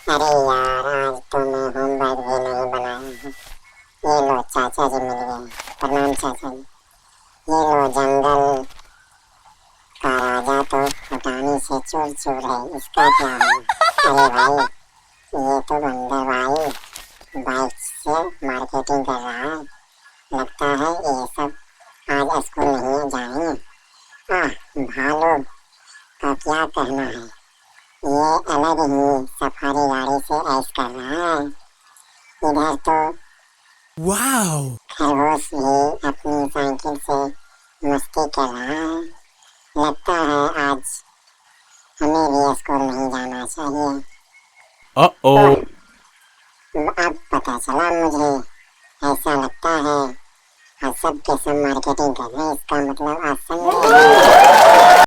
अरे यार, आज तो मैं होमवर्क भी नहीं बनाया है। ये लो चाचा जी मिल गए। प्रणाम चाचा जी। ये लो, जंगल का राजा तो फुटानी से चूर चूर है, इसका क्या होगा? अरे भाई, ये तो बंदर भाई बाइक से मार्केटिंग कर रहा है। लगता है ये सब आज स्कूल नहीं जाएंगे। भालू का क्या कहना है? ये अलग ही सफारी गाड़ी से ऐश कर रहा है। इधर तो वाओ! खरगोश भी अपनी साइकिल से मस्ती कर रहा है। लगता है आज हमें भी स्कूल नहीं जाना चाहिए। Uh-oh. अब पता चला मुझे। ऐसा लगता है आज सब के सब मार्केटिंग कर रहे हैं, इसका मतलब आज संडे है।